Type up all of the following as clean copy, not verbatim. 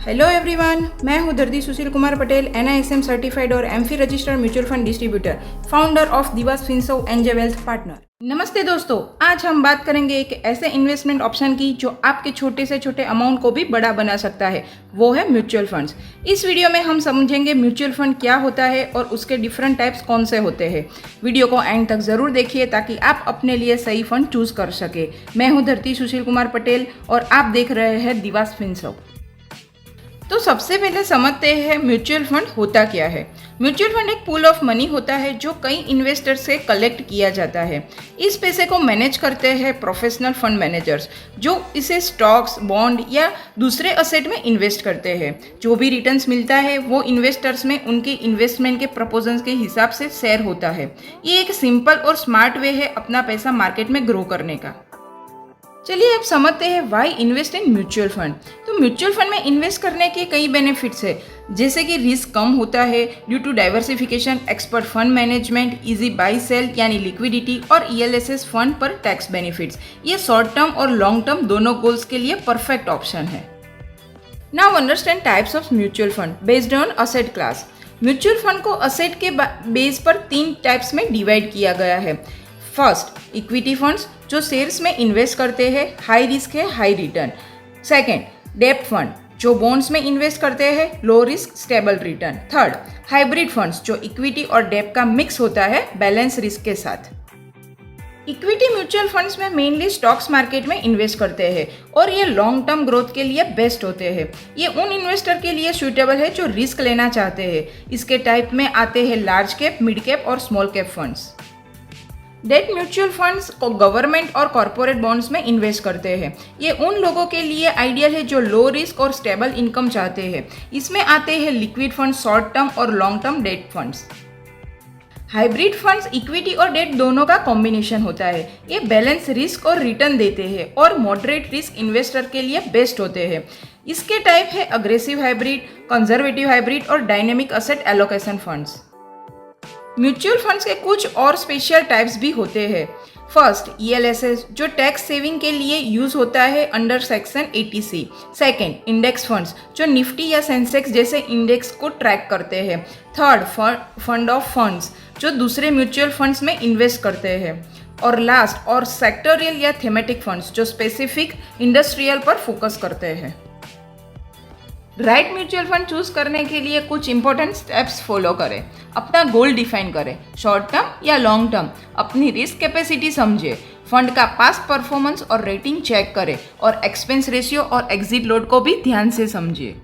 Hello everyone, मैं हूं Dharti Sushil Kumar Patel, NISM certified और AMFI registered mutual fund distributor, founder of Divas Finserv NJ wealth partner. नमस्ते दोस्तों, आज हम बात करेंगे एक ऐसे इन्वेस्टमेंट ऑप्शन की जो आपके छोटे से छोटे अमाउंट को भी बड़ा बना सकता है, वो है म्यूचुअल फंड्स। इस वीडियो में हम समझेंगे म्यूचुअल फंड क्या होता है और उसके डिफरेंट टाइप्स कौन से होते हैं। वीडियो को एंड तक जरूर देखिए ताकि आप अपने लिए सही फंड चूज कर सके। मैं हूँ धरती सुशील कुमार पटेल और आप देख रहे हैं दिवास फिनसर्व। तो सबसे पहले समझते हैं म्यूचुअल फंड होता क्या है। म्यूचुअल फंड एक पूल ऑफ मनी होता है जो कई इन्वेस्टर से कलेक्ट किया जाता है। इस पैसे को मैनेज करते हैं प्रोफेशनल फंड मैनेजर्स, जो इसे स्टॉक्स, बॉन्ड या दूसरे असेट में इन्वेस्ट करते हैं। जो भी रिटर्न्स मिलता है वो इन्वेस्टर्स में उनके इन्वेस्टमेंट के प्रपोजल्स के हिसाब से शेयर होता है। ये एक सिंपल और स्मार्ट वे है अपना पैसा मार्केट में ग्रो करने का। चलिए अब समझते हैं why invest in mutual fund. तो म्यूचुअल फंड में इन्वेस्ट करने के कई बेनिफिट्स है, जैसे कि रिस्क कम होता है due to diversification, expert fund management, easy buy sell यानी लिक्विडिटी और ELSS फंड पर टैक्स बेनिफिट्स। ये शॉर्ट टर्म और लॉन्ग टर्म दोनों गोल्स के लिए परफेक्ट ऑप्शन है। Now understand types of mutual fund based on asset class. Mutual fund को असेट के बेस पर 3 टाइप्स में डिवाइड किया गया है। फर्स्ट, इक्विटी फंड्स जो शेयर्स में इन्वेस्ट करते हैं, हाई रिस्क है, हाई रिटर्न। सेकेंड, डेब्ट फंड जो बॉन्ड्स में इन्वेस्ट करते हैं, low risk, stable return. Third, hybrid funds जो इक्विटी और डेब्ट का मिक्स होता है बैलेंस रिस्क के साथ। इक्विटी म्यूचुअल फंड्स में मेनली स्टॉक्स मार्केट में इन्वेस्ट करते हैं और ये लॉन्ग टर्म ग्रोथ के लिए बेस्ट होते हैं। ये उन इन्वेस्टर के लिए सूटेबल है जो रिस्क लेना चाहते हैं। इसके टाइप में आते हैं लार्ज कैप, मिड कैप और small cap funds. Debt mutual funds को गवर्नमेंट और कॉरपोरेट बॉन्ड्स में इन्वेस्ट करते हैं। ये उन लोगों के लिए आइडियल है जो लो रिस्क और स्टेबल इनकम चाहते हैं। इसमें आते हैं लिक्विड फंड्स, शॉर्ट टर्म और long term debt funds. Hybrid funds equity और डेट दोनों का कॉम्बिनेशन होता है। ये बैलेंस रिस्क और रिटर्न देते हैं और मॉडरेट रिस्क इन्वेस्टर के लिए बेस्ट होते हैं। इसके टाइप है अग्रेसिव हाइब्रिड, कंजर्वेटिव हाइब्रिड और dynamic asset allocation funds. Mutual funds के कुछ और स्पेशल टाइप्स भी होते हैं। फर्स्ट, ELSS जो टैक्स सेविंग के लिए यूज होता है under section 80C। Second, index funds जो निफ्टी या सेंसेक्स जैसे इंडेक्स को ट्रैक करते हैं। थर्ड, फंड ऑफ फंड्स जो दूसरे म्यूचुअल फंड्स में इन्वेस्ट करते हैं। और लास्ट और सेक्टोरियल या थीमेटिक फंड्स जो स्पेसिफिक इंडस्ट्रियल पर फोकस करते हैं। राइट म्यूचुअल फंड चूज करने के लिए कुछ इंपॉर्टेंट स्टेप्स फॉलो करें। अपना गोल डिफाइन करें, शॉर्ट टर्म या लॉन्ग टर्म। अपनी रिस्क कैपेसिटी समझे, फंड का पास्ट परफॉर्मेंस और रेटिंग चेक करें और एक्सपेंस रेशियो और एग्जिट लोड को भी ध्यान से समझिए।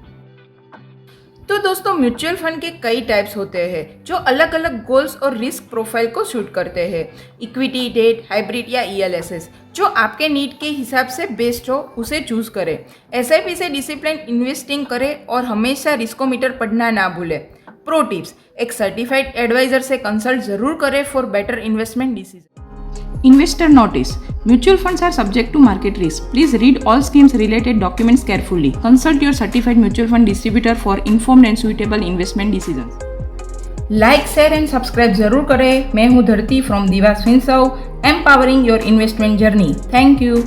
तो दोस्तों, म्यूचुअल फंड के कई टाइप्स होते हैं जो अलग अलग गोल्स और रिस्क प्रोफाइल को सूट करते हैं। इक्विटी, डेट, हाइब्रिड या ELSS जो आपके नीड के हिसाब से बेस्ट हो उसे चूज करें। SIP से डिसिप्लिन इन्वेस्टिंग करें और हमेशा रिस्कोमीटर पढ़ना ना भूलें। प्रो टिप्स, एक सर्टिफाइड एडवाइजर से कंसल्ट जरूर करें for better investment decision. Investor notice: Mutual funds are subject to market risk. Please read all schemes related documents carefully. Consult your certified mutual fund distributor for informed and suitable investment decisions. Like, share and subscribe जरूर करें। मैं हूँ धरती from Dewas Finserv, empowering your investment journey. Thank you.